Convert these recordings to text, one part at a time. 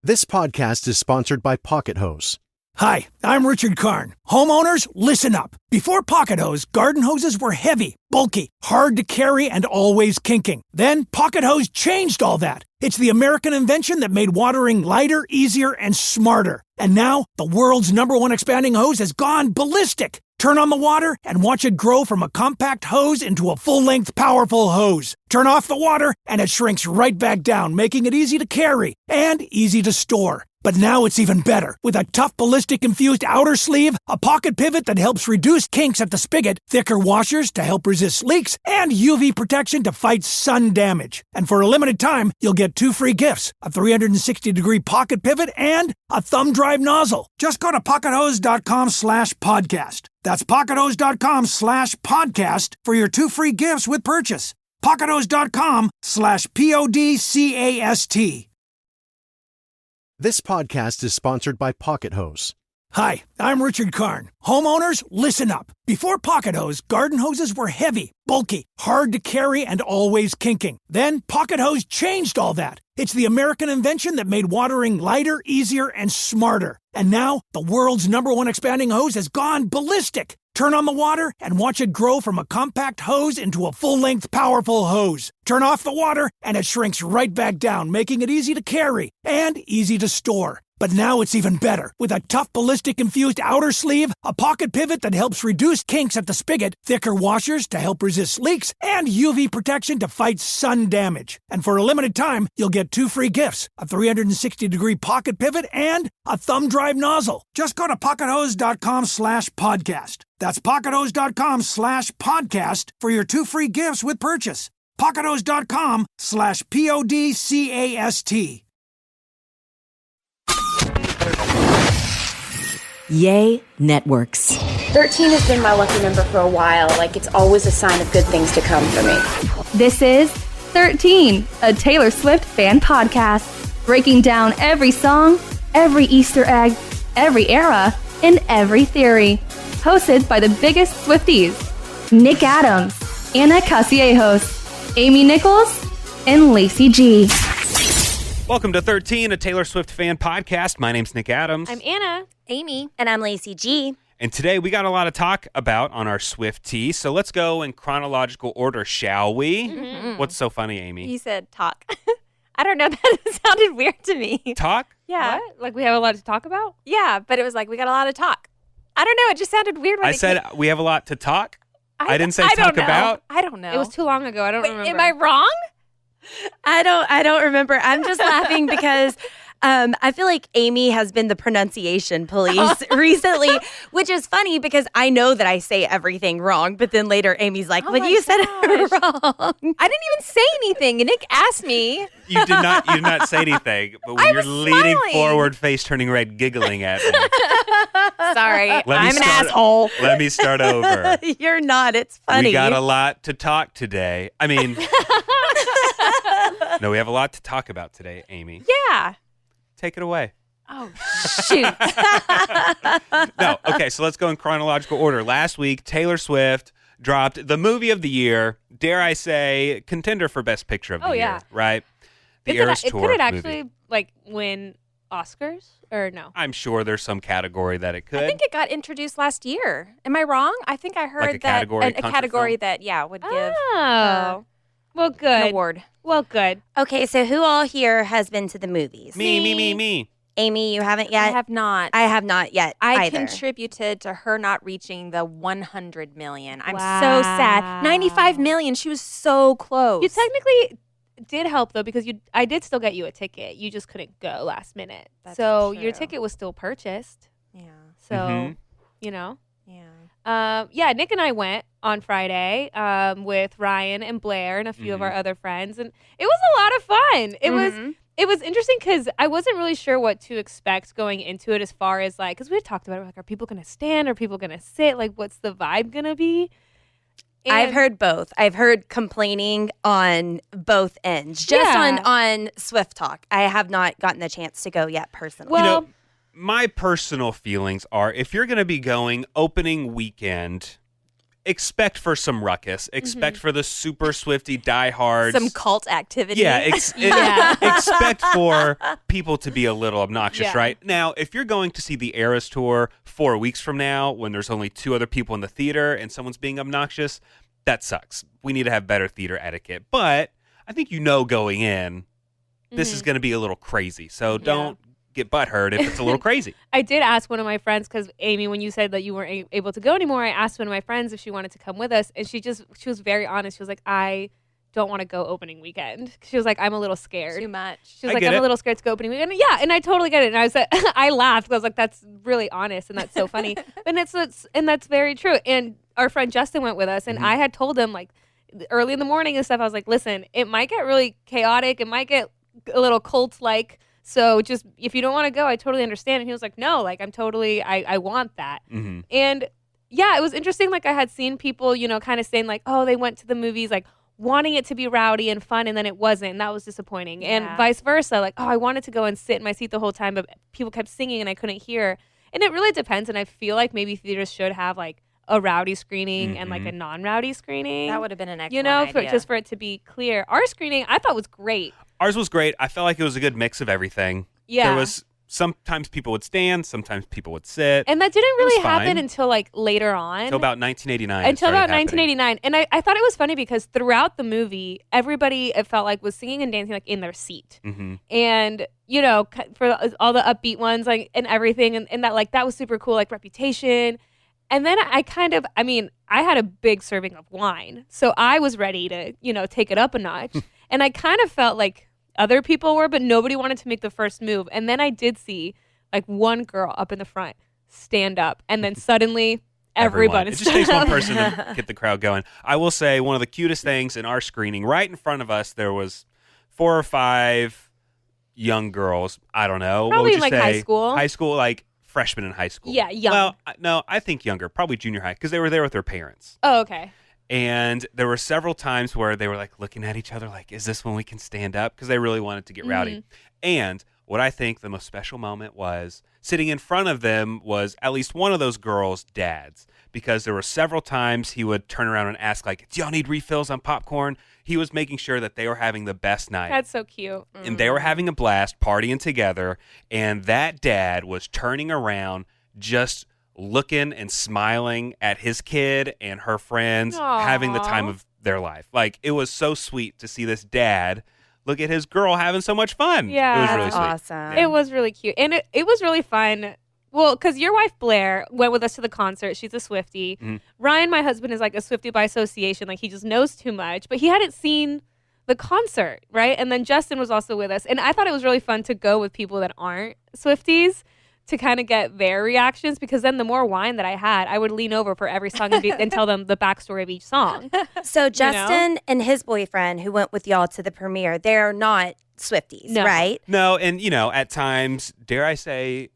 This podcast is sponsored by Pocket Hose. Hi, I'm Richard Karn. Homeowners, listen up. Before Pocket Hose, garden hoses were heavy, bulky, hard to carry, and always kinking. Then Pocket Hose changed all that. It's the American invention that made watering lighter, easier, and smarter. And now, the world's #1 expanding hose has gone ballistic. Turn on the water and watch it grow from a compact hose into a full-length, powerful hose. Turn off the water and it shrinks right back down, making it easy to carry and easy to store. But now it's even better. With a tough ballistic-infused outer sleeve, a pocket pivot that helps reduce kinks at the spigot, thicker washers to help resist leaks, and UV protection to fight sun damage. And for a limited time, you'll get 2 free gifts, a 360-degree pocket pivot and a thumb drive nozzle. Just go to pockethose.com/podcast. That's pockethose.com/podcast for your 2 free gifts with purchase. pockethose.com/PODCAST. This podcast is sponsored by Pocket Hose. Hi, I'm Richard Karn. Homeowners, listen up. Before Pocket Hose, garden hoses were heavy, bulky, hard to carry, and always kinking. Then Pocket Hose changed all that. It's the American invention that made watering lighter, easier, and smarter. And now, the world's #1 expanding hose has gone ballistic. Turn on the water and watch it grow from a compact hose into a full-length, powerful hose. Turn off the water and it shrinks right back down, making it easy to carry and easy to store. But now it's even better. With a tough ballistic-infused outer sleeve, a pocket pivot that helps reduce kinks at the spigot, thicker washers to help resist leaks, and UV protection to fight sun damage. And for a limited time, you'll get 2 free gifts, a 360-degree pocket pivot and a thumb drive nozzle. Just go to pockethose.com/podcast. That's pockethose.com/podcast for your 2 free gifts with purchase. pockethose.com/PODCAST. Yay Networks. 13 has been my lucky number for a while. Like, it's always a sign of good things to come for me. This is 13, a Taylor Swift fan podcast, breaking down every song, every Easter egg, every era, and every theory. Hosted by the biggest Swifties, Nick Adams, Anna Casillejos, Amy Nichols, and Lacey G. Welcome to 13, a Taylor Swift fan podcast. My name's Nick Adams. I'm Anna. Amy. And I'm Lacey G. And today we got a lot to talk about on our SwifTea, so let's go in chronological order, shall we? Mm-hmm. What's so funny, Amy? You said talk. I don't know, that sounded weird to me. Talk? Yeah. What? Like we have a lot to talk about? Yeah, but it was like we got a lot to talk. I don't know, it just sounded weird when I said we have a lot to talk? I didn't say I talk don't know. about? I don't know. It was too long ago. I don't remember. Am I wrong? I don't remember. I'm just laughing because I feel like Amy has been the pronunciation police recently, which is funny because I know that I say everything wrong, but then later Amy's like, "But you said it wrong." I didn't even say anything. And Nick asked me. You did not say anything, but when you're leaning forward, face turning red, giggling at me. Sorry, I'm an asshole. Let me start over. You're not. It's funny. We got a lot to talk today. I mean, no, we have a lot to talk about today, Amy. Yeah. Take it away. Oh, shoot. No, okay, so let's go in chronological order. Last week, Taylor Swift dropped the movie of the year, dare I say, contender for Best Picture of the year, right? The Eras Tour could it movie. actually win Oscars or no? I'm sure there's some category that it could. I think it got introduced last year. Am I wrong? I think I heard Like a category, a country category film? that, would give Oh. Well, an good. award. Well, good. Okay, so who all here has been to the movies? Me. Amy, you haven't yet? I have not. I have not yet I either. contributed to her not reaching the 100 million. I'm Wow. so sad. 95 million. She was so close. You technically did help though because I did still get you a ticket. You just couldn't go last minute. That's so true. your ticket was still purchased. Yeah. So, Mhm. you know. Yeah. Nick and I went on Friday with Ryan and Blair and a few of our other friends, and it was a lot of fun. It was interesting because I wasn't really sure what to expect going into it as far as because we had talked about it, are people going to stand? Are people going to sit? What's the vibe going to be? And I've heard both. I've heard complaining on both ends. Just on Swift Talk. I have not gotten the chance to go yet personally. Well, my personal feelings are if you're going to be going opening weekend, expect for some ruckus. Expect for the super SwifTea diehards. Some cult activity. Yeah, expect for people to be a little obnoxious, right? Now, if you're going to see the Eras Tour 4 weeks from now when there's only 2 other people in the theater and someone's being obnoxious, that sucks. We need to have better theater etiquette. But I think going in, this is going to be a little crazy. So don't get butthurt if it's a little crazy. I did ask one of my friends, because Amy, when you said that you weren't able to go anymore, I asked one of my friends if she wanted to come with us, and she was very honest. She was like, I don't want to go opening weekend. She was like, I'm a little scared. Too much. She was like, I'm a little scared to go opening weekend. Yeah, and I totally get it. And I said, I laughed. I was like, that's really honest, and that's so funny. and that's very true. And our friend Justin went with us, and I had told him, like, early in the morning and stuff, I was like, listen, it might get really chaotic. It might get a little cult-like. So just, if you don't want to go, I totally understand. And he was like, no, like, I want that. And yeah, it was interesting. Like, I had seen people, kind of saying like, oh, they went to the movies, like, wanting it to be rowdy and fun, and then it wasn't. And that was disappointing. And vice versa. Like, oh, I wanted to go and sit in my seat the whole time, but people kept singing and I couldn't hear. And it really depends. And I feel like maybe theaters should have like a rowdy screening and like a non-rowdy screening. That would have been an excellent idea. Just for it to be clear. Our screening, I thought, was great. Ours was great. I felt like it was a good mix of everything. Yeah. There was sometimes people would stand, sometimes people would sit. And that didn't really happen until like later on. Until about 1989. And I thought it was funny because throughout the movie, everybody, it felt like, was singing and dancing like in their seat. And, for all the upbeat ones, like, and everything, and that, like, that was super cool, like Reputation. And then I had a big serving of wine. So I was ready to, take it up a notch. And I kind of felt like other people were, but nobody wanted to make the first move. And then I did see like one girl up in the front stand up. And then suddenly everyone. It just takes one person to get the crowd going. I will say one of the cutest things in our screening, right in front of us, there was 4 or 5 young girls. I don't know. Probably what would you like say? high school. High school, like freshmen in high school. Yeah, young. Well, no, I think younger, probably junior high, because they were there with their parents. Oh, okay. And there were several times where they were like looking at each other like, is this when we can stand up? Because they really wanted to get rowdy. And what I think the most special moment was, sitting in front of them was at least one of those girls' dads. Because there were several times he would turn around and ask, like, do y'all need refills on popcorn? He was making sure that they were having the best night. That's so cute. And they were having a blast, partying together. And that dad was turning around, just looking and smiling at his kid and her friends, having the time of their life. Like, it was so sweet to see this dad look at his girl having so much fun. Yeah. It was really sweet. Awesome. It was really cute. And it was really fun. Well, because your wife, Blair, went with us to the concert. She's a Swiftie. Ryan, my husband, is like a Swiftie by association. Like, he just knows too much. But he hadn't seen the concert, right? And then Justin was also with us. And I thought it was really fun to go with people that aren't Swifties, to kind of get their reactions, because then the more wine that I had, I would lean over for every song and tell them the backstory of each song. So Justin and his boyfriend, who went with y'all to the premiere, they're not Swifties, right? No, and at times, dare I say,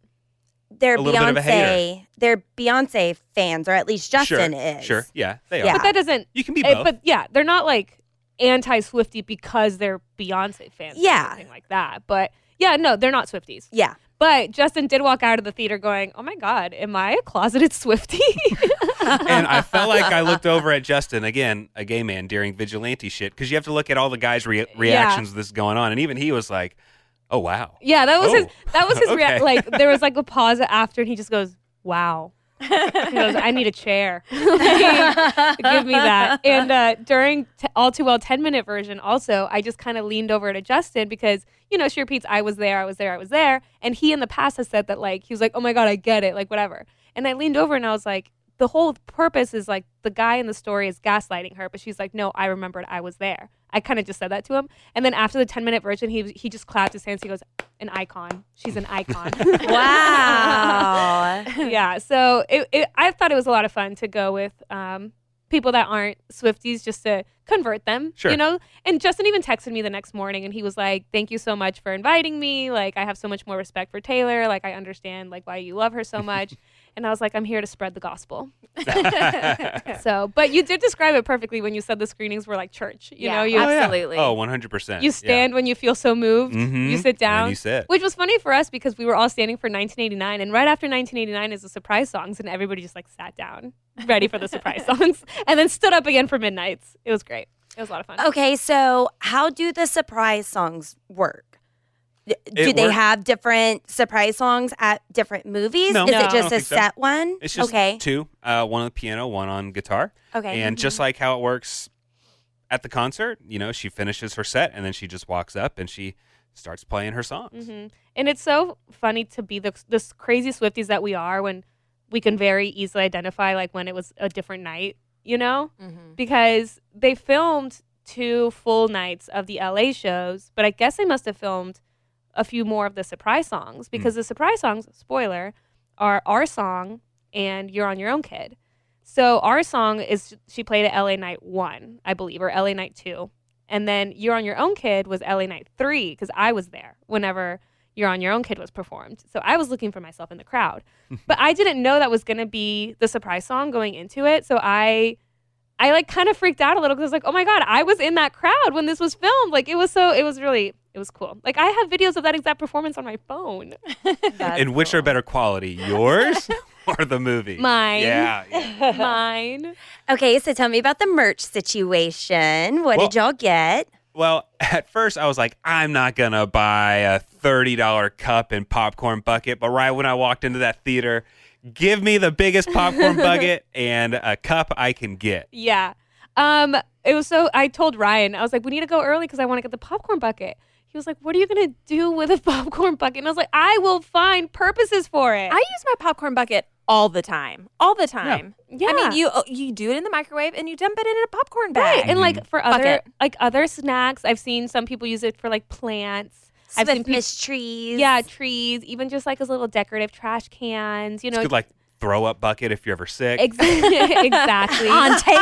They're a little bit of a hater. They're Beyonce fans, or at least Justin is. Sure, yeah, they are. Yeah. But that doesn't. You can be both. But yeah, they're not like anti-Swiftie because they're Beyonce fans. Yeah. Or anything like that. But yeah, no, they're not Swifties. Yeah. But Justin did walk out of the theater going, oh my God, am I a closeted Swiftie? And I felt like I looked over at Justin, again, a gay man, during vigilante shit, because you have to look at all the guys' reactions to this going on. And even he was like, oh, wow. Yeah, that was his okay. like, there was like a pause after, and he just goes, wow. He goes, I need a chair. Give me that. And during All Too Well 10-minute version also, I just kind of leaned over to Justin because, she repeats, I was there. And he in the past has said that, like, he was like, oh my God, I get it, like, whatever. And I leaned over and I was like, the whole purpose is like the guy in the story is gaslighting her, but she's like, no, I remembered I was there. I kind of just said that to him. And then after the 10-minute version, he just clapped his hands. He goes, an icon. She's an icon. Wow. Yeah. So I thought it was a lot of fun to go with people that aren't Swifties, just to convert them, Sure. you know? And Justin even texted me the next morning and he was like, thank you so much for inviting me. Like, I have so much more respect for Taylor. Like, I understand like why you love her so much. And I was like, I'm here to spread the gospel. So, but you did describe it perfectly when you said the screenings were like church. You know, you absolutely. Oh, 100%. You stand when you feel so moved. You sit down. And you sit. Which was funny for us because we were all standing for 1989. And right after 1989 is the surprise songs. And everybody just like sat down, ready for the surprise songs. And then stood up again for Midnights. It was great. It was a lot of fun. Okay, so how do the surprise songs work? Do they have different surprise songs at different movies? No. Is No, it I just don't a think so. set one? It's just okay. two, one on the piano, one on guitar. Okay. And just like how it works at the concert, you know, she finishes her set and then she just walks up and she starts playing her songs. And it's so funny to be this crazy Swifties that we are when we can very easily identify like when it was a different night, you know? Because they filmed 2 full nights of the LA shows, but I guess they must have filmed a few more of the surprise songs because the surprise songs, spoiler, are Our Song and You're on Your Own, Kid. So Our Song is, she played at LA Night 1, I believe, or LA Night 2. And then You're on Your Own, Kid was LA Night 3 because I was there whenever You're on Your Own, Kid was performed. So I was looking for myself in the crowd. But I didn't know that was going to be the surprise song going into it. So I like kind of freaked out a little because I was like, oh my God, I was in that crowd when this was filmed. Like it was cool. Like I have videos of that exact performance on my phone. And which are better quality, yours or the movie? Mine. Yeah. Mine. Okay, so tell me about the merch situation. What did y'all get? Well, at first I was like, I'm not going to buy a $30 cup and popcorn bucket. But right when I walked into that theater, give me the biggest popcorn bucket and a cup I can get. Yeah. It was so, I told Ryan, I was like, we need to go early because I want to get the popcorn bucket. He was like, what are you going to do with a popcorn bucket? And I was like, I will find purposes for it. I use my popcorn bucket all the time. All the time. Yeah. I mean, you do it in the microwave and you dump it in a popcorn bag. Right. And like for Bucket. other snacks, I've seen some people use it for like plants. I've seen trees. Yeah, trees, even just like as little decorative trash cans, you know. It's good like throw up bucket if you're ever sick. Exactly. On Taylor?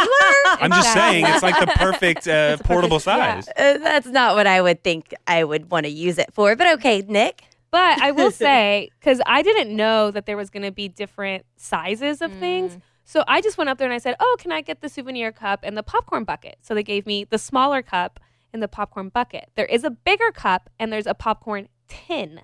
I'm just saying it's like the perfect portable size. That's not what I would think I would want to use it for. But okay, Nick. But I will say, because I didn't know that there was going to be different sizes of things. So I just went up there and I said, oh, can I get the souvenir cup and the popcorn bucket? So they gave me the smaller cup and the popcorn bucket. There is a bigger cup and there's a popcorn tin.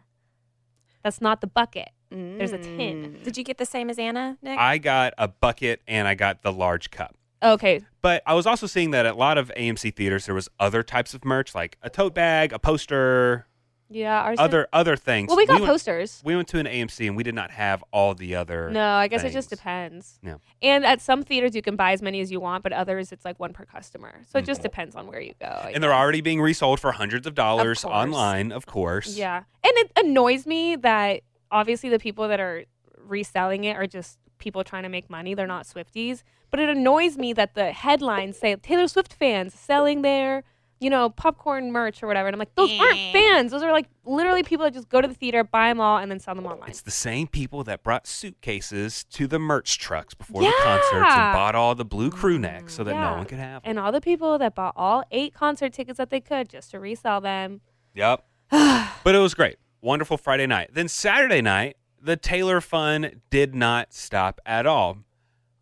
That's not the bucket. There's a tin. Did you get the same as Anna, Nick? I got a bucket and I got the large cup. Okay. But I was also seeing that at a lot of AMC theaters, there was other types of merch, like a tote bag, a poster, Yeah. other things. Well, we got posters. We went to an AMC and we did not have all the other No, I guess it just things. depends. Yeah. And at some theaters, you can buy as many as you want, but others, it's like one per customer. So it just depends on where you go. And they're already being resold for hundreds of dollars course. online, of course. Yeah. And it annoys me that obviously the people that are reselling it are just people trying to make money. They're not Swifties. But it annoys me that the headlines say Taylor Swift fans selling their, popcorn merch or whatever. And I'm like, those aren't fans. Those are like literally people that just go to the theater, buy them all, and then sell them online. It's the same people that brought suitcases to the merch trucks before the concerts and bought all the blue crew necks so that no one could have them. And all the people that bought all 8 concert tickets that they could just to resell them. Yep. But it was great. Wonderful Friday night. Then Saturday night, the Taylor fun did not stop at all.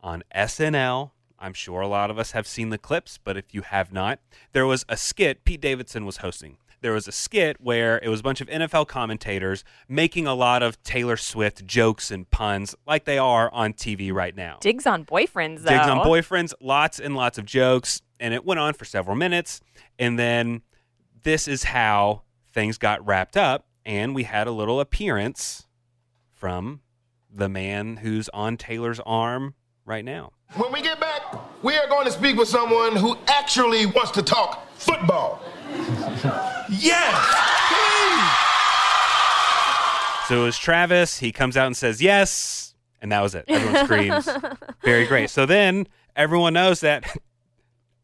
On SNL, I'm sure a lot of us have seen the clips, but if you have not, there was a skit Pete Davidson was hosting. There was a skit where it was a bunch of NFL commentators making a lot of Taylor Swift jokes and puns like they are on TV right now. Digs on boyfriends, though. Digs on boyfriends, lots and lots of jokes, and it went on for several minutes. And then this is how things got wrapped up, and we had a little appearance from the man who's on Taylor's arm right now. When we get back, we are going to speak with someone who actually wants to talk football. Yes! So it was Travis. He comes out and says yes, and that was it. Everyone screams. Very great. So then everyone knows that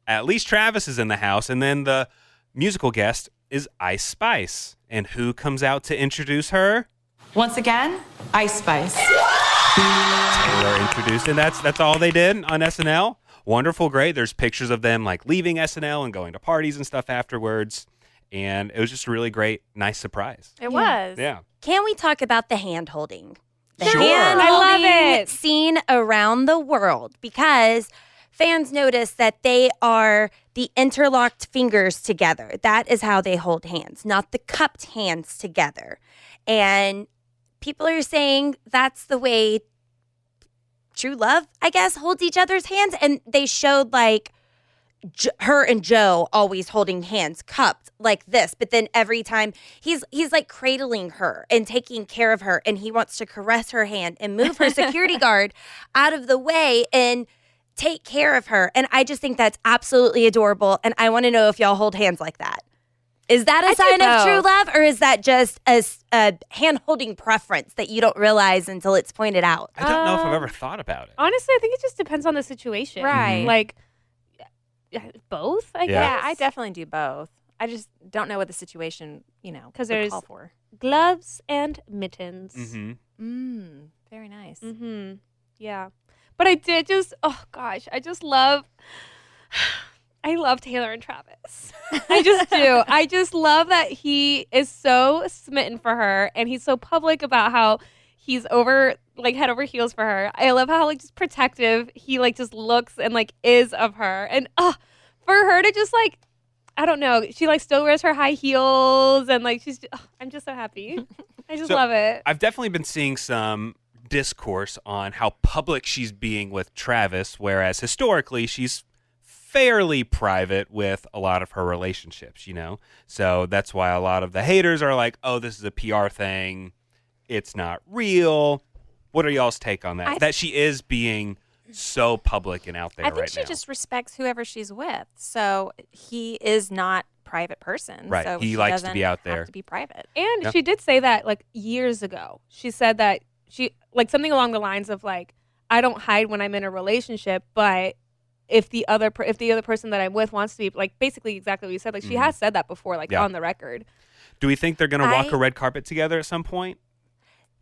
at least Travis is in the house, and then the musical guest is Ice Spice. And who comes out to introduce her? Once again, Ice Spice. Taylor introduced, and that's all they did on SNL. wonderful, great. There's pictures of them like leaving SNL and going to parties and stuff afterwards. And it was just a really great, nice surprise. It was. Yeah. Can we talk about the hand holding? The Sure. hand I love holding it. scene around the world, because fans notice that they are the interlocked fingers together. That is how they hold hands, not the cupped hands together. And people are saying that's the way true love, I guess, holds each other's hands. And they showed like her and Joe always holding hands cupped like this, but then every time he's like cradling her and taking care of her, and he wants to caress her hand and move her security guard out of the way and take care of her. And I just think that's absolutely adorable, and I want to know if y'all hold hands like that. Is that a sign of true love, or is that just a hand-holding preference that you don't realize until it's pointed out? I don't know if I've ever thought about it. Honestly, I think it just depends on the situation. Right. Like, both, I guess. Yeah, I definitely do both. I just don't know what the situation, Because would there's call for. gloves and mittens. Mm-hmm. Very nice. Mm-hmm. Yeah. But I did just, oh gosh, I love Taylor and Travis. I just do. I just love that he is so smitten for her, and he's so public about how he's head over heels for her. I love how just protective he just looks and is of her. And for her to just I don't know, she still wears her high heels, and she's I'm just so happy. I just love it. I've definitely been seeing some discourse on how public she's being with Travis, whereas historically she's fairly private with a lot of her relationships, So that's why a lot of the haters are like, oh, this is a PR thing. It's not real. What are y'all's take on that? That she is being so public and out there right now. I think she just respects whoever she's with. So he is not a private person. Right. So He she likes to doesn't be out there. have to be private. And she did say that years ago. She said that she something along the lines of I don't hide when I'm in a relationship, but if the other person that I'm with wants to be basically exactly what you said, she has said that before, on the record. Do we think they're going to walk a red carpet together at some point?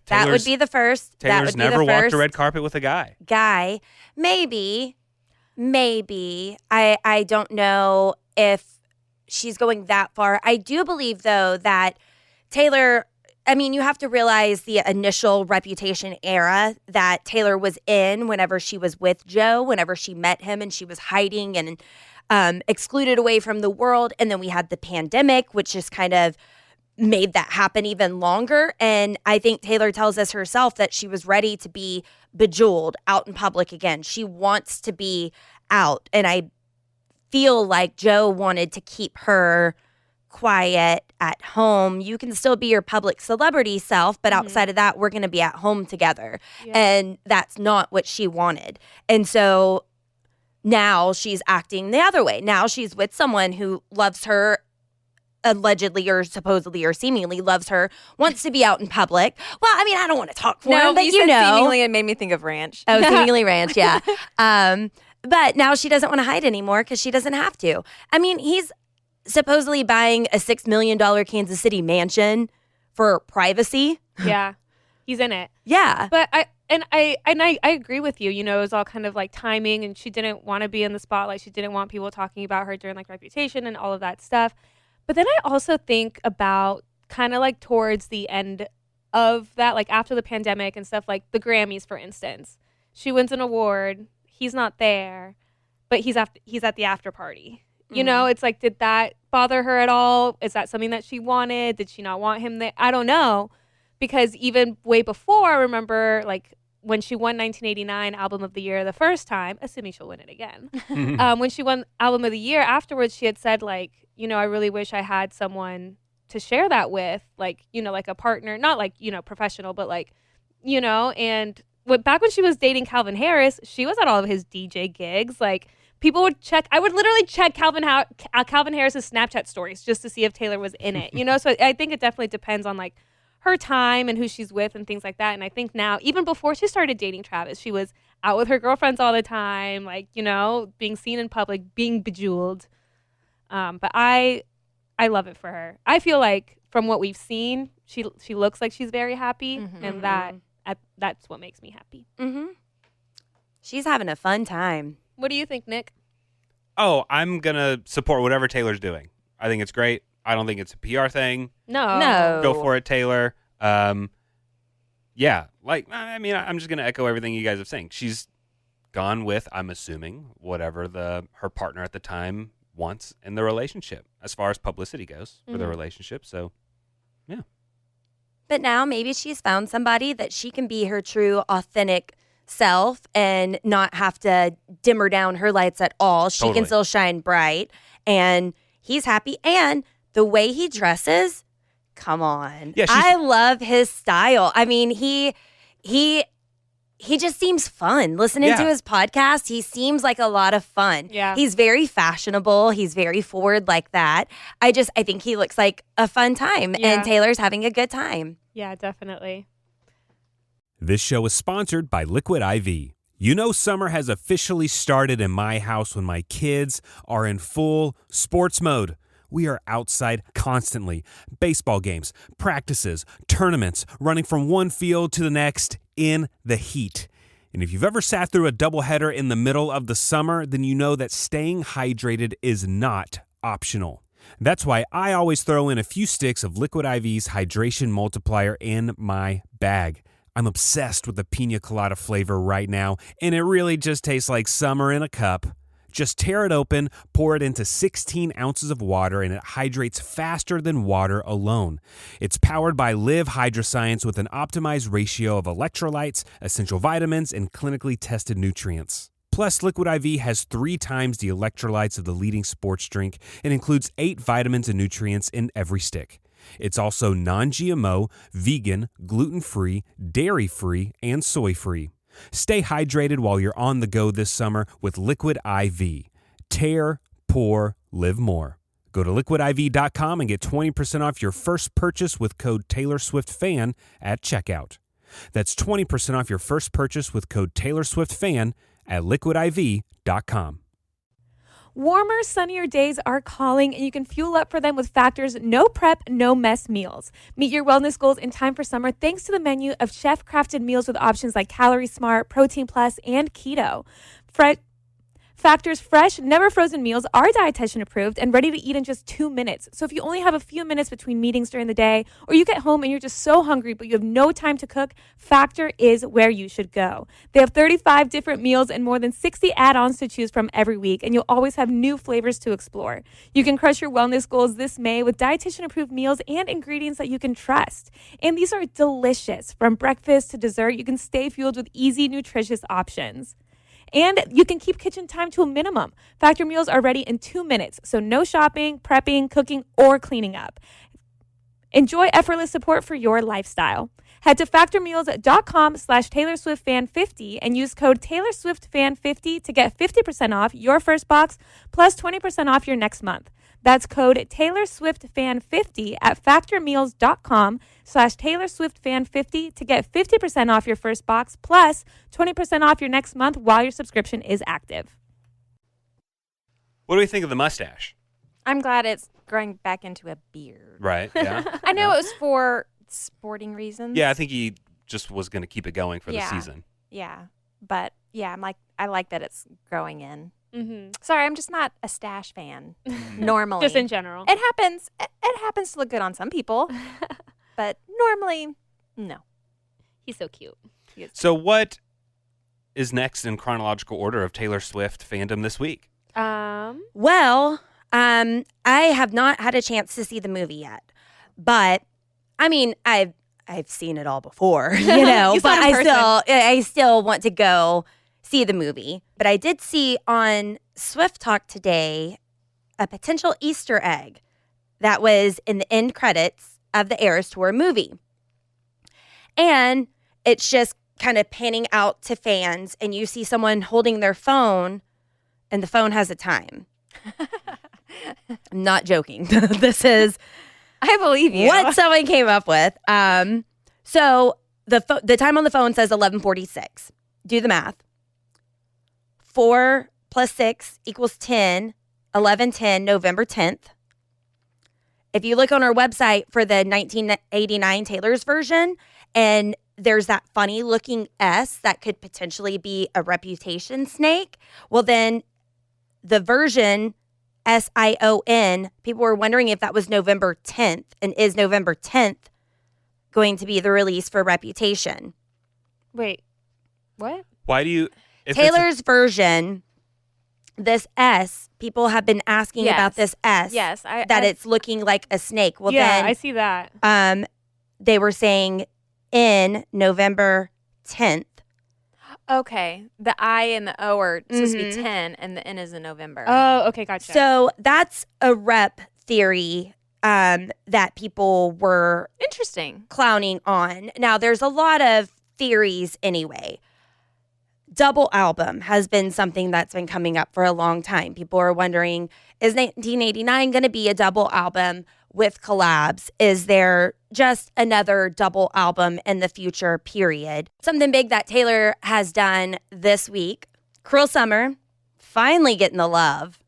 That would be the first. Taylor's never walked a red carpet with a guy. Maybe. I don't know if she's going that far. I do believe, though, that Taylor, you have to realize the initial Reputation era that Taylor was in whenever she was with Joe, whenever she met him and she was hiding and excluded away from the world. And then we had the pandemic, which just kind of made that happen even longer. And I think Taylor tells us herself that she was ready to be bejeweled out in public again. She wants to be out. And I feel like Joe wanted to keep her quiet at home. You can still be your public celebrity self, but outside of that, we're going to be at home together. Yeah. And that's not what she wanted. And so now she's acting the other way. Now she's with someone who loves her, allegedly or supposedly or seemingly loves her, wants to be out in public. Well, I don't want to talk for him, but you said seemingly, it made me think of Ranch. Oh, seemingly Ranch, yeah. But now she doesn't want to hide anymore because she doesn't have to. He's supposedly buying a $6 million Kansas City mansion for privacy. Yeah, he's in it. Yeah, but I agree with you. It was all kind of timing, and she didn't want to be in the spotlight. She didn't want people talking about her during Reputation and all of that stuff. But then I also think about kind of towards the end of that, after the pandemic and stuff, the Grammys, for instance. She wins an award. He's not there, but he's at the after party. It's did that bother her at all? Is that something that she wanted? Did she not want him there? I don't know. Because even way before, I remember when she won 1989 Album of the Year the first time, assuming she'll win it again. When she won Album of the Year, afterwards she had said I really wish I had someone to share that with, a partner, not professional, but and back when she was dating Calvin Harris, she was at all of his DJ gigs. People would check. I would literally check Calvin Harris's Snapchat stories just to see if Taylor was in it. So I think it definitely depends on her time and who she's with and things like that. And I think now, even before she started dating Travis, she was out with her girlfriends all the time, being seen in public, being bejeweled. But I love it for her. I feel from what we've seen, she looks like she's very happy, and that's what makes me happy. She's having a fun time. What do you think, Nick? Oh, I'm going to support whatever Taylor's doing. I think it's great. I don't think it's a PR thing. No. Go for it, Taylor. Yeah, like, I mean, I'm just going to echo everything you guys are saying. She's gone with, I'm assuming, whatever her partner at the time wants in the relationship as far as publicity goes for the relationship. So, yeah. But now maybe she's found somebody that she can be her true, authentic self and not have to dimmer down her lights at all. She can still shine bright, and he's happy. And the way he dresses, come on. Yeah, I love his style. I mean, he just seems fun. Listening to his podcast, he seems like a lot of fun. Yeah. He's very fashionable. He's very forward like that. I think he looks like a fun time, and Taylor's having a good time. Yeah, definitely. This show is sponsored by Liquid IV. You know summer has officially started in my house when my kids are in full sports mode. We are outside constantly. Baseball games, practices, tournaments, running from one field to the next in the heat. And if you've ever sat through a doubleheader in the middle of the summer, then you know that staying hydrated is not optional. That's why I always throw in a few sticks of Liquid IV's hydration multiplier in my bag. I'm obsessed with the pina colada flavor right now, and it really just tastes like summer in a cup. Just tear it open, pour it into 16 ounces of water, and it hydrates faster than water alone. It's powered by Live Hydroscience with an optimized ratio of electrolytes, essential vitamins, and clinically tested nutrients. Plus, Liquid IV has 3 times the electrolytes of the leading sports drink and includes 8 vitamins and nutrients in every stick. It's also non-GMO, vegan, gluten-free, dairy-free, and soy-free. Stay hydrated while you're on the go this summer with Liquid IV. Tear, pour, live more. Go to liquidiv.com and get 20% off your first purchase with code TaylorSwiftFan at checkout. That's 20% off your first purchase with code TaylorSwiftFan at liquidiv.com. Warmer, sunnier days are calling, and you can fuel up for them with Factor's no prep, no mess meals. Meet your wellness goals in time for summer thanks to the menu of chef-crafted meals with options like Calorie Smart, Protein Plus, and Keto. Factor's fresh, never frozen meals are dietitian approved and ready to eat in just 2 minutes. So if you only have a few minutes between meetings during the day, or you get home and you're just so hungry but you have no time to cook, Factor is where you should go. They have 35 different meals and more than 60 add-ons to choose from every week, and you'll always have new flavors to explore. You can crush your wellness goals this May with dietitian approved meals and ingredients that you can trust. And these are delicious. From breakfast to dessert, you can stay fueled with easy, nutritious options. And you can keep kitchen time to a minimum. Factor meals are ready in 2 minutes, so no shopping, prepping, cooking, or cleaning up. Enjoy effortless support for your lifestyle. Head to factormeals.com/TaylorSwiftFan50 and use code TaylorSwiftFan50 to get 50% off your first box plus 20% off your next month. That's code TaylorSwiftFan50 at factormeals.com/TaylorSwiftFan50 to get 50% off your first box plus 20% off your next month while your subscription is active. What do we think of the mustache? I'm glad it's growing back into a beard. Right, yeah. I know it was for sporting reasons. Yeah, I think he just was going to keep it going for the season. Yeah, but yeah, I like that it's growing in. Mm-hmm. Sorry, I'm just not a stash fan normally. Just in general. It happens. It happens to look good on some people, but normally, no. He's so cute. So what is next in chronological order of Taylor Swift fandom this week? Well, I have not had a chance to see the movie yet, but I mean, I've seen it all before, you know, You but saw it in I still want to go see the movie. But I did see on Swift Talk today a potential Easter egg that was in the end credits of the Eras Tour movie. And it's just kind of panning out to fans, and you see someone holding their phone, and the phone has a time. I'm not joking. This is, I believe you. what someone came up with. So the time on the phone says 11:46. Do the math. 4 plus 6 equals 10. 11:10, November 10th. If you look on our website for the 1989 Taylor's version, and there's that funny looking S that could potentially be a reputation snake. Well, then the version SION, people were wondering if that was November 10th, and is November 10th going to be the release for Reputation? Wait, what? Why do you... Taylor's version, this S, people have been asking about this S. Yes. It's looking like a snake. Well, yeah, then, I see that. They were saying in November 10th. Okay. The I and the O are supposed to be 10, and the N is in November. Oh, okay, gotcha. So that's a rep theory that people were interesting clowning on. Now, there's a lot of theories anyway. Double album has been something that's been coming up for a long time. People are wondering, is 1989 going to be a double album with collabs? Is there just another double album in the future, period? Something big that Taylor has done this week, Cruel Summer, finally getting the love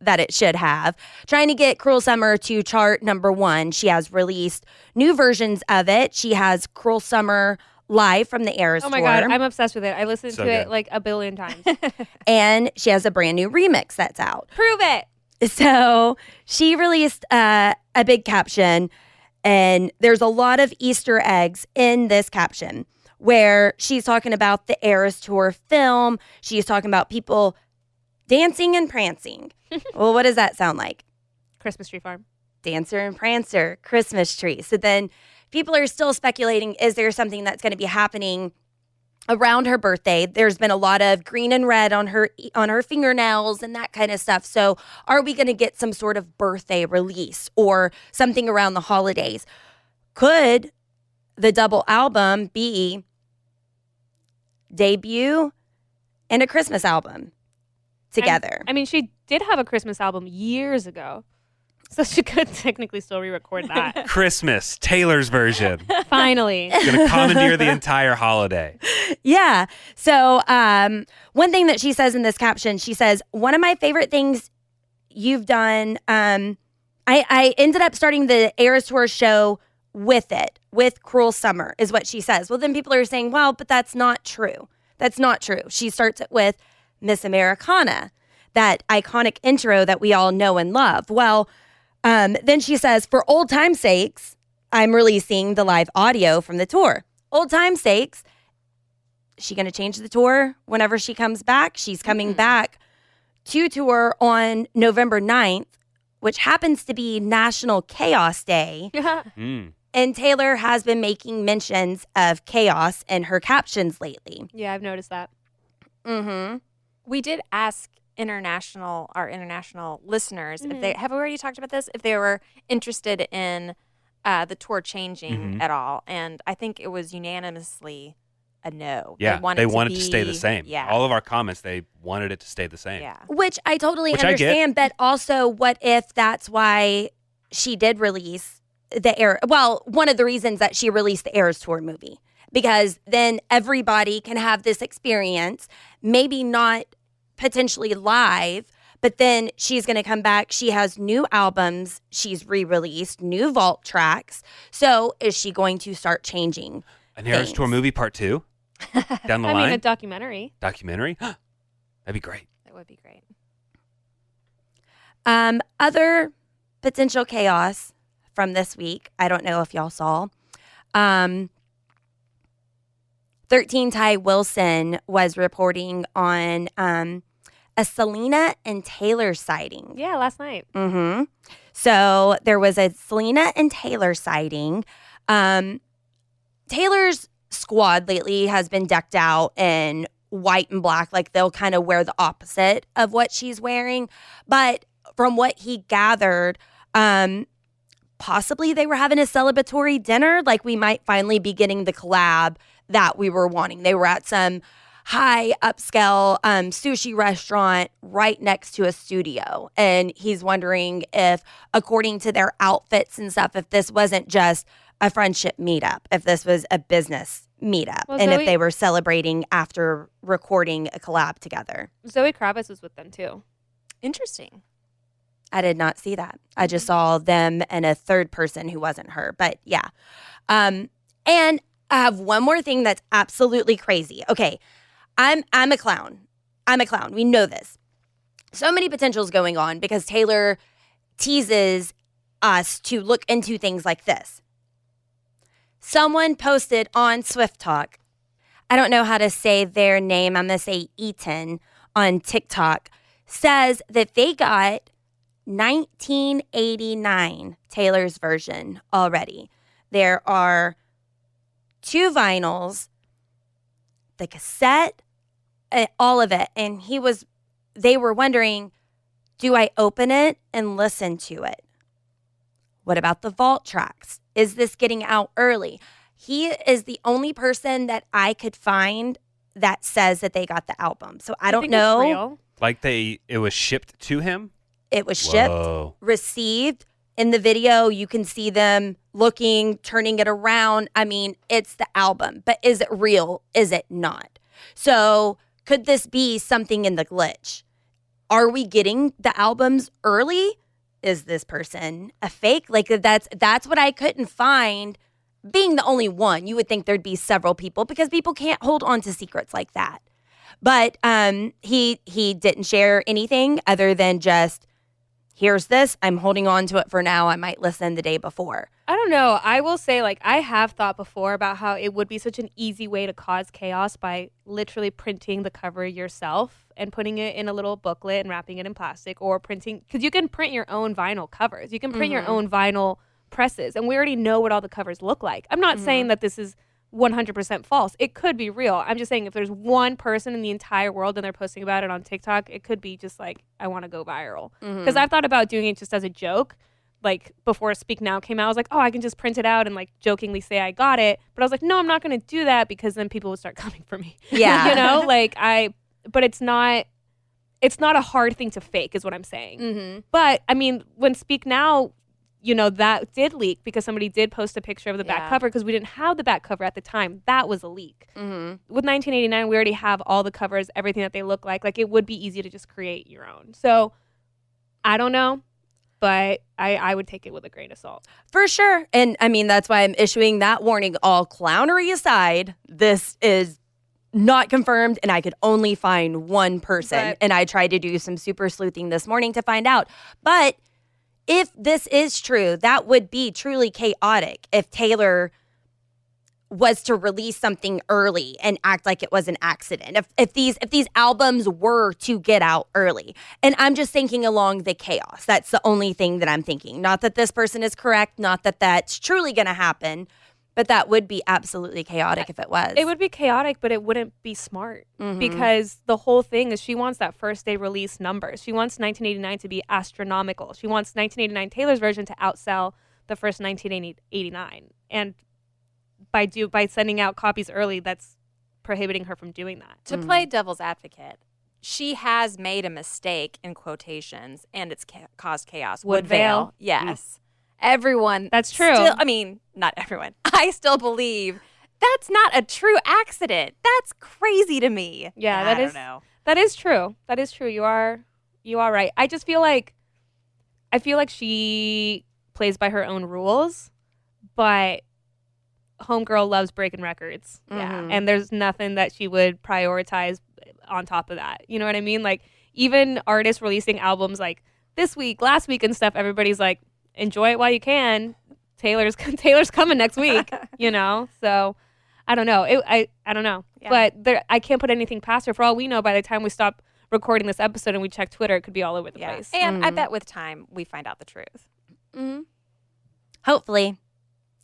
that it should have. Trying to get Cruel Summer to chart #1. She has released new versions of it. She has Cruel Summer live from the Eras tour. tour. Oh my God, I'm obsessed with it. I listened to it like a billion times. And she has a brand new remix that's out. Prove it. So she released a big caption, and there's a lot of Easter eggs in this caption where she's talking about the Eras Tour film. She's talking about people dancing and prancing. Well, what does that sound like? Christmas Tree Farm. Dancer and Prancer, Christmas tree. So then people are still speculating, is there something that's going to be happening around her birthday? There's been a lot of green and red on her fingernails and that kind of stuff. So are we going to get some sort of birthday release or something around the holidays? Could the double album be debut and a Christmas album together? I mean, she did have a Christmas album years ago, so she could technically still re-record that. Christmas, Taylor's version. Finally. Going to commandeer the entire holiday. Yeah. So one thing that she says in this caption, she says, one of my favorite things you've done, I ended up starting the Eras Tour show with Cruel Summer, is what she says. Well, then people are saying, well, but that's not true. That's not true. She starts it with Miss Americana, that iconic intro that we all know and love. Well, then she says, for old time's sakes, I'm releasing the live audio from the tour. Old time's sakes, she going to change the tour whenever she comes back? She's coming back to tour on November 9th, which happens to be National Chaos Day. And Taylor has been making mentions of chaos in her captions lately. Yeah, I've noticed that. Mm-hmm. We did ask our international listeners if they have we already talked about this, if they were interested in the tour changing at all, and I think it was unanimously a no. Yeah, they wanted to stay the same. Yeah, all of our comments, they wanted it to stay the same. Yeah, which I totally understand. But also, what if that's why she did release the Eras? Well, one of the reasons that she released the Eras Tour movie, because then everybody can have this experience, maybe not potentially live, but then she's going to come back. She has new albums. She's re-released new vault tracks. So is she going to start changing an Eras Tour movie part 2 down the line? I mean, a documentary. That'd be great. That would be great. Other potential chaos from this week, I don't know if y'all saw. 13 Ty Wilson was reporting on a Selena and Taylor sighting. Yeah, last night. Mm-hmm. So there was a Selena and Taylor sighting. Taylor's squad lately has been decked out in white and black, like they'll kind of wear the opposite of what she's wearing. But from what he gathered, possibly they were having a celebratory dinner, like we might finally be getting the collab that we were wanting. They were at some high upscale sushi restaurant right next to a studio. And he's wondering if, according to their outfits and stuff, if this wasn't just a friendship meetup, if this was a business meetup, well, and if they were celebrating after recording a collab together. Zoe Kravitz was with them too. Interesting. I did not see that. I just saw them and a third person who wasn't her. But yeah. And I have one more thing that's absolutely crazy. Okay, I'm a clown. I'm a clown. We know this. So many potentials going on because Taylor teases us to look into things like this. Someone posted on SwifTea, I don't know how to say their name, I'm going to say Eaton on TikTok, says that they got 1989 Taylor's version already. There are 2 vinyls, the cassette, all of it. And they were wondering, do I open it and listen to it? What about the vault tracks? Is this getting out early? He is the only person that I could find that says that they got the album. So I don't know. It's real? Like it was shipped to him? It was shipped, received. In the video, you can see them looking, turning it around. I mean, it's the album. But is it real? Is it not? So could this be something in the glitch? Are we getting the albums early? Is this person a fake? Like that's what I couldn't find. Being the only one, you would think there'd be several people because people can't hold on to secrets like that. But he didn't share anything other than just, here's this. I'm holding on to it for now. I might listen the day before. I don't know. I will say, like, I have thought before about how it would be such an easy way to cause chaos by literally printing the cover yourself and putting it in a little booklet and wrapping it in plastic, or printing, because you can print your own vinyl covers. You can print your own vinyl presses, and we already know what all the covers look like. I'm not saying that this is 100% false. It could be real. I'm just saying if there's one person in the entire world and they're posting about it on TikTok, it could be just like, I want to go viral. Because I've thought about doing it just as a joke. Like before Speak Now came out, I was like, oh, I can just print it out and like jokingly say I got it. But I was like, no, I'm not going to do that because then people would start coming for me. Yeah. You know, but it's not a hard thing to fake is what I'm saying. But I mean, when Speak Now, you know, that did leak because somebody did post a picture of the back cover because we didn't have the back cover at the time. That was a leak. With 1989, we already have all the covers, everything that they look like. Like, it would be easy to just create your own. So, I don't know, but I would take it with a grain of salt. For sure. And, I mean, that's why I'm issuing that warning. All clownery aside, this is not confirmed, and I could only find one person. And I tried to do some super sleuthing this morning to find out. But if this is true, that would be truly chaotic if Taylor was to release something early and act like it was an accident. If these albums were to get out early. And I'm just thinking along the chaos. That's the only thing that I'm thinking. Not that this person is correct, not that that's truly going to happen, but that would be absolutely chaotic if it was. It would be chaotic, but it wouldn't be smart because the whole thing is she wants that first day release numbers. She wants 1989 to be astronomical. She wants 1989 Taylor's version to outsell the first 1989. And by sending out copies early, that's prohibiting her from doing that. To play devil's advocate, she has made a mistake in quotations and it's caused chaos. Woodvale. Yes. Everyone. That's true. Not everyone. I still believe that's not a true accident. That's crazy to me. Yeah, I don't know. That is true. That is true. You are right. I just feel like she plays by her own rules, but homegirl loves breaking records. Yeah. And there's nothing that she would prioritize on top of that. You know what I mean? Like, even artists releasing albums like this week, last week and stuff, everybody's like, enjoy it while you can. Taylor's coming next week, you know? So I don't know. I don't know. Yeah. But I can't put anything past her. For all we know, by the time we stop recording this episode and we check Twitter, it could be all over the place. And I bet with time we find out the truth. Hopefully.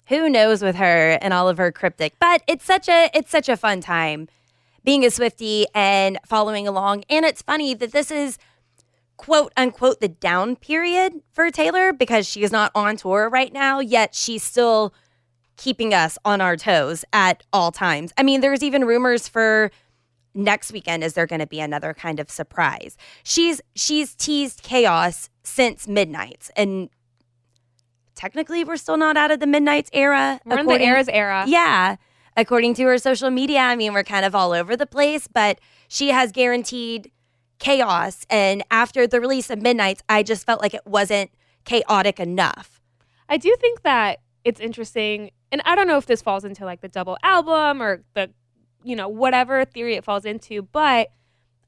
Who knows with her and all of her cryptic. But it's such a fun time being a Swiftie and following along. And it's funny that this is quote unquote the down period for Taylor because she is not on tour right now, yet she's still keeping us on our toes at all times. I mean, there's even rumors for next weekend. Is there going to be another kind of surprise? She's teased chaos since Midnights, and technically we're still not out of the Midnights era. We're in the Eras era. Yeah. According to her social media, I mean, we're kind of all over the place, but she has guaranteed chaos. And after the release of Midnights, I just felt like it wasn't chaotic enough. I do think that it's interesting and I don't know if this falls into like the double album or the, whatever theory it falls into, but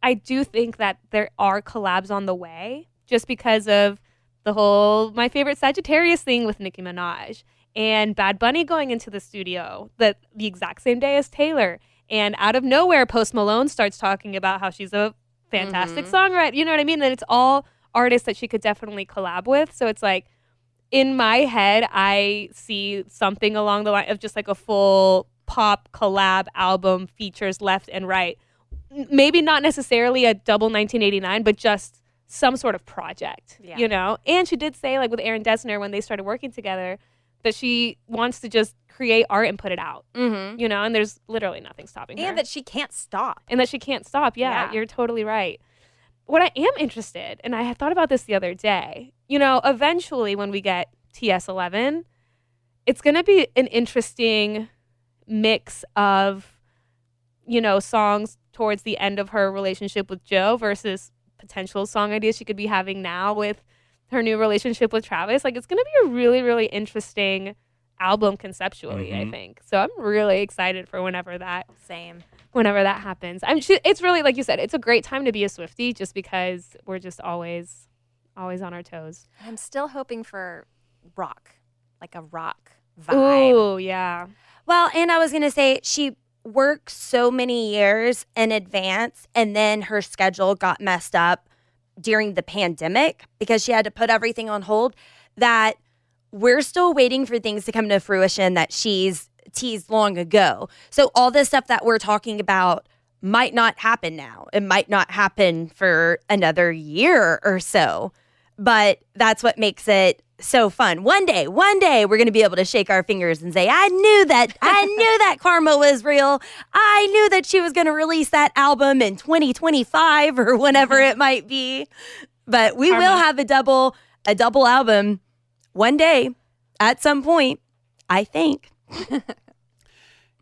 I do think that there are collabs on the way just because of the whole My Favorite Sagittarius thing with Nicki Minaj and Bad Bunny going into the studio the exact same day as Taylor. And out of nowhere, Post Malone starts talking about how she's a fantastic songwriter. You know what I mean? And it's all artists that she could definitely collab with. So it's like, in my head, I see something along the line of just like a full pop collab album, features left and right. Maybe not necessarily a double 1989, but just some sort of project, And she did say, like with Aaron Dessner, when they started working together, that she wants to just create art and put it out, and there's literally nothing stopping her. And that she can't stop. Yeah, you're totally right. What I am interested, and I had thought about this the other day, eventually when we get TS11, it's going to be an interesting mix of, songs towards the end of her relationship with Joe versus potential song ideas she could be having now with her new relationship with Travis. Like, it's going to be a really, really interesting album conceptually, I think. So I'm really excited for whenever that happens. It's really, like you said, it's a great time to be a Swiftie just because we're just always on our toes. I'm still hoping for rock, like a rock vibe. Ooh, yeah. Well, and I was going to say, she worked so many years in advance, and then her schedule got messed up during the pandemic because she had to put everything on hold, that we're still waiting for things to come to fruition that she's teased long ago. So all this stuff that we're talking about might not happen now. It might not happen for another year or so, but that's what makes it so fun. One day, we're going to be able to shake our fingers and say, I knew that karma was real. I knew that she was going to release that album in 2025 or whenever it might be. But we will have a double album one day at some point, I think.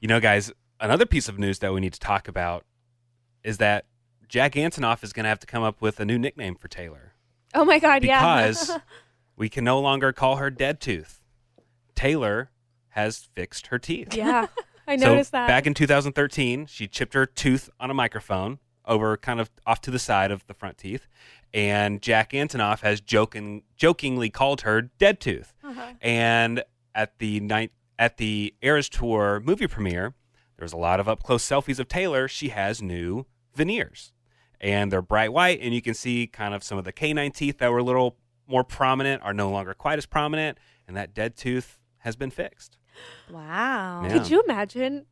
Guys, another piece of news that we need to talk about is that Jack Antonoff is going to have to come up with a new nickname for Taylor. Oh my God, because we can no longer call her Dead Tooth. Taylor has fixed her teeth. Yeah, I noticed that. Back in 2013, she chipped her tooth on a microphone over kind of off to the side of the front teeth. And Jack Antonoff has jokingly called her Dead Tooth. And at the Eras Tour movie premiere, there was a lot of up-close selfies of Taylor. She has new veneers. And they're bright white, and you can see kind of some of the canine teeth that were a little more prominent are no longer quite as prominent, and that dead tooth has been fixed. Wow. Yeah. Could you imagine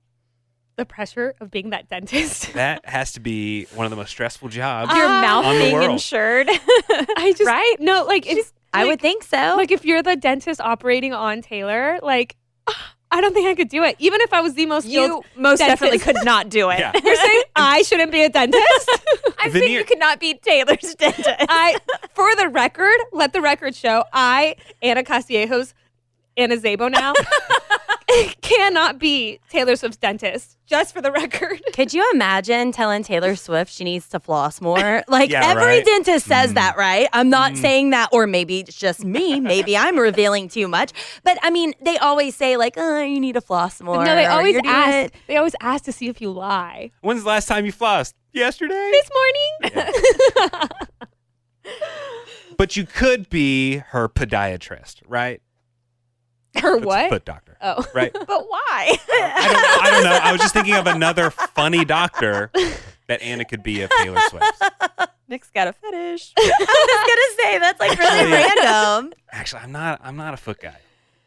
the pressure of being that dentist? That has to be one of the most stressful jobs Your mouth on the being world. insured. Right? No, I would think so. Like, if you're the dentist operating on Taylor, like, I don't think I could do it. Even if I was the most skilled most dentist. definitely could not do it. Yeah. You're saying I shouldn't be a dentist? I think you could not be Taylor's dentist. For the record, let the record show, Anna Castillejos, Anna Szabo now, cannot be Taylor Swift's dentist. Just for the record. Could you imagine telling Taylor Swift she needs to floss more? Like, every right? dentist says that, right? I'm not saying that, or maybe it's just me. Maybe I'm revealing too much. But I mean, they always say, like, oh, you need to floss more. No, they always You're doing ask. it. They always ask to see if you lie. When's the last time you flossed? Yesterday? This morning? Yeah. But you could be her podiatrist, right? Her what? Foot doctor. Oh. Right? But why? I don't know. I was just thinking of another funny doctor that Anna could be if Taylor Swift. Nick's got a fetish. I was gonna say that's like really random. Actually, I'm not a foot guy.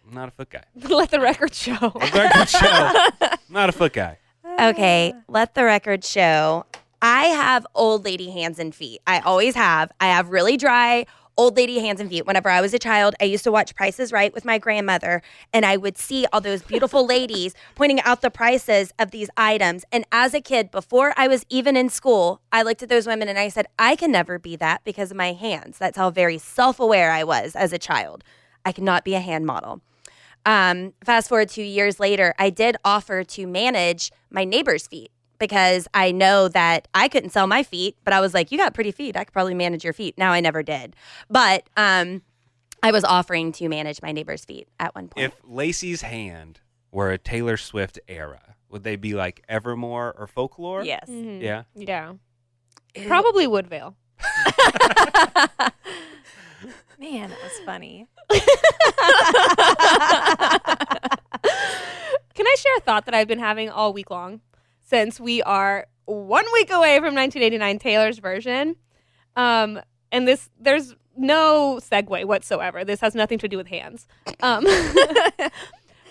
I'm not a foot guy. Let the record show. Let the record show. I'm not a foot guy. Okay, let the record show. I have old lady hands and feet. I always have. I have really dry old lady hands and feet. Whenever I was a child, I used to watch Price is Right with my grandmother, and I would see all those beautiful ladies pointing out the prices of these items. And as a kid, before I was even in school, I looked at those women and I said, I can never be that because of my hands. That's how very self-aware I was as a child. I cannot be a hand model. Fast forward 2 years later, I did offer to manage my neighbor's feet, because I know that I couldn't sell my feet, but I was like, you got pretty feet. I could probably manage your feet. Now I never did. But I was offering to manage my neighbor's feet at one point. If Lacey's hand were a Taylor Swift era? Would they be like Evermore or Folklore? Yes. Mm-hmm. Yeah? Yeah. Probably Woodvale. Man, that was funny. Can I share a thought that I've been having all week long since we are 1 week away from 1989 Taylor's version? And there's no segue whatsoever. This has nothing to do with hands.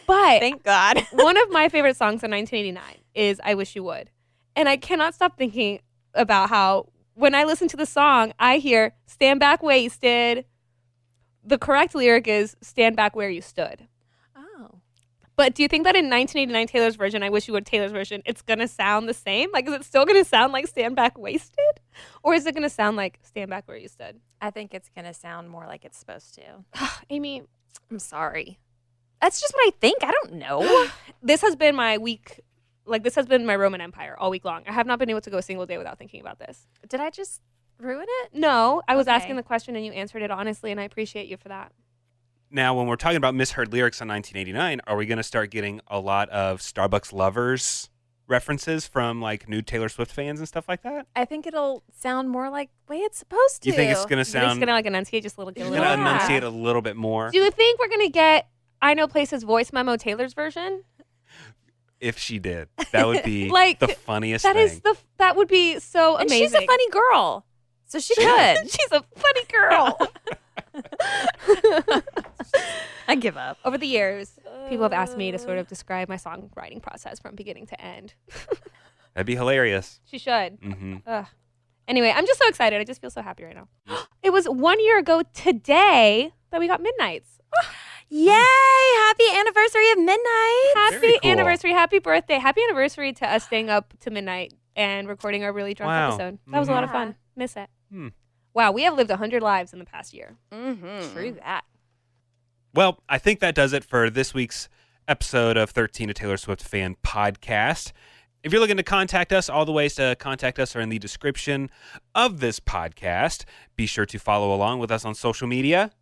But Thank God. one of my favorite songs in 1989 is I Wish You Would. And I cannot stop thinking about how when I listen to the song, I hear stand back wasted. The correct lyric is stand back where you stood. Oh. But do you think that in 1989 Taylor's version, I Wish You Would Taylor's version, it's going to sound the same? Like, is it still going to sound like stand back wasted? Or is it going to sound like stand back where you stood? I think it's going to sound more like it's supposed to. Amy, I'm sorry. That's just what I think. I don't know. this has been my week. Like, this has been my Roman Empire all week long. I have not been able to go a single day without thinking about this. Did I just ruin it? No, I was Okay. asking the question and you answered it honestly, and I appreciate you for that. Now, when we're talking about misheard lyrics on 1989, are we going to start getting a lot of Starbucks lovers references from like new Taylor Swift fans and stuff like that? I think it'll sound more like the way it's supposed to. You think it's going to He's going sound? to like enunciate just a little. He's Get a going to little enunciate a little bit more. Do you think we're going to get I Know Place's voice memo Taylor's version? If she did, that would be Like, the funniest That thing. is that would be so And amazing. she's a funny girl. So she could. She's a funny girl. I give up. Over the years, people have asked me to sort of describe my songwriting process from beginning to end. That'd be hilarious. She should. Mm-hmm. Ugh. Anyway, I'm just so excited. I just feel so happy right now. It was 1 year ago today that we got Midnights. Yay! Happy anniversary of Midnight. Happy cool. anniversary. Happy birthday. Happy anniversary to us staying up to midnight and recording our really drunk Wow. episode. That was a lot of Mhm. fun. Miss it. Hmm. Wow, we have lived 100 lives in the past year. Mm-hmm. True that. Well, I think that does it for this week's episode of 13, a Taylor Swift Fan Podcast. If you're looking to contact us, all the ways to contact us are in the description of this podcast. Be sure to follow along with us on social media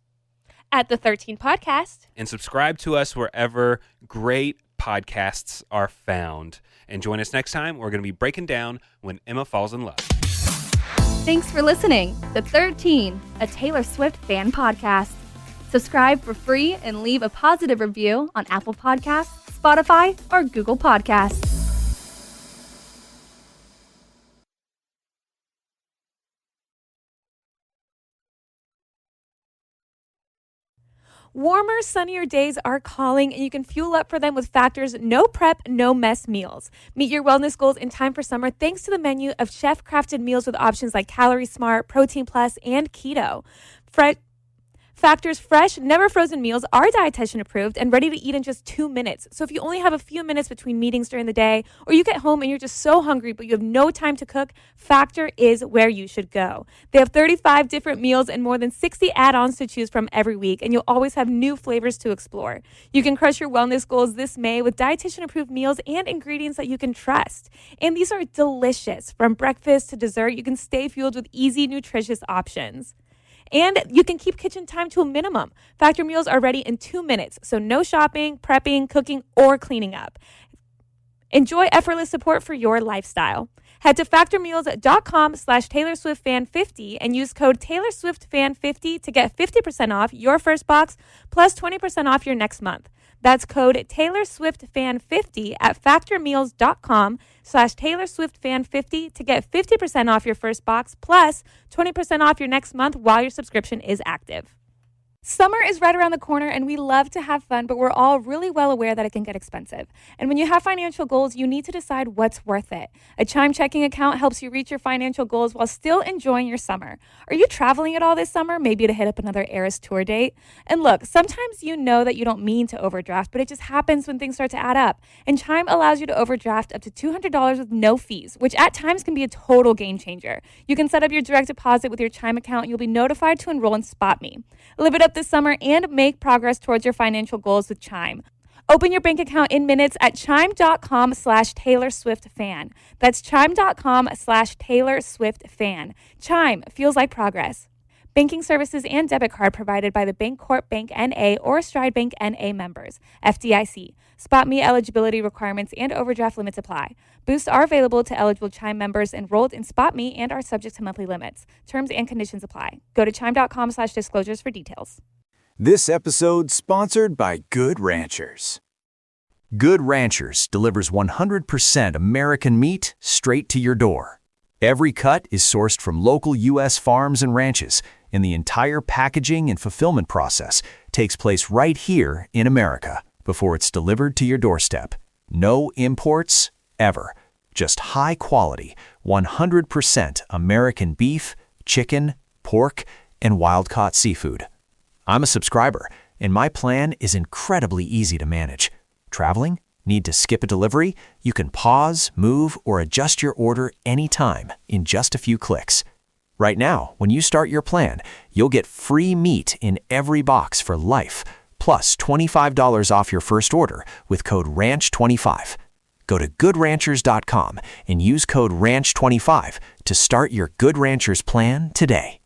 At the 13 Podcast. and subscribe to us wherever great podcasts are found. And join us next time. We're going to be breaking down When Emma Falls in Love. Thanks for listening to 13, a Taylor Swift fan podcast. Subscribe for free and leave a positive review on Apple Podcasts, Spotify, or Google Podcasts. Warmer, sunnier days are calling, and you can fuel up for them with Factor's no prep, no mess meals. Meet your wellness goals in time for summer thanks to the menu of chef-crafted meals with options like Calorie Smart, Protein Plus, and Keto. Factor's fresh, never frozen meals are dietitian approved and ready to eat in just 2 minutes. So if you only have a few minutes between meetings during the day, or you get home and you're just so hungry but you have no time to cook, Factor is where you should go. They have 35 different meals and more than 60 add-ons to choose from every week, and you'll always have new flavors to explore. You can crush your wellness goals this May with dietitian approved meals and ingredients that you can trust. And these are delicious. From breakfast to dessert, you can stay fueled with easy, nutritious options. And you can keep kitchen time to a minimum. Factor meals are ready in 2 minutes, so no shopping, prepping, cooking, or cleaning up. Enjoy effortless support for your lifestyle. Head to factormeals.com/TaylorSwiftFan50 and use code TaylorSwiftFan50 to get 50% off your first box plus 20% off your next month. That's code TaylorSwiftFan50 at factormeals.com/TaylorSwiftFan50 to get 50% off your first box plus 20% off your next month while your subscription is active. Summer is right around the corner and we love to have fun, but we're all really well aware that it can get expensive. And when you have financial goals, you need to decide what's worth it. A Chime checking account helps you reach your financial goals while still enjoying your summer. Are you traveling at all this summer? Maybe to hit up another Eras tour date? And look, sometimes you know that you don't mean to overdraft, but it just happens when things start to add up. And Chime allows you to overdraft up to $200 with no fees, which at times can be a total game changer. You can set up your direct deposit with your Chime account and you'll be notified to enroll in SpotMe. Live it up this summer and make progress towards your financial goals with Chime. Open your bank account in minutes at chime.com/TaylorSwiftFan. That's chime.com/TaylorSwiftFan. Chime feels like progress. Banking services and debit card provided by the Bancorp Bank N.A. or Stride Bank N.A. members. FDIC. SpotMe eligibility requirements and overdraft limits apply. Boosts are available to eligible Chime members enrolled in SpotMe and are subject to monthly limits. Terms and conditions apply. Go to chime.com/disclosures for details. This episode sponsored by Good Ranchers. Good Ranchers delivers 100% American meat straight to your door. Every cut is sourced from local U.S. farms and ranches, and the entire packaging and fulfillment process takes place right here in America before it's delivered to your doorstep. No imports, ever. Just high-quality, 100% American beef, chicken, pork, and wild-caught seafood. I'm a subscriber, and my plan is incredibly easy to manage. Traveling? Need to skip a delivery? You can pause, move, or adjust your order anytime in just a few clicks. Right now, when you start your plan, you'll get free meat in every box for life, plus $25 off your first order with code RANCH25. Go to goodranchers.com and use code RANCH25 to start your Good Ranchers plan today.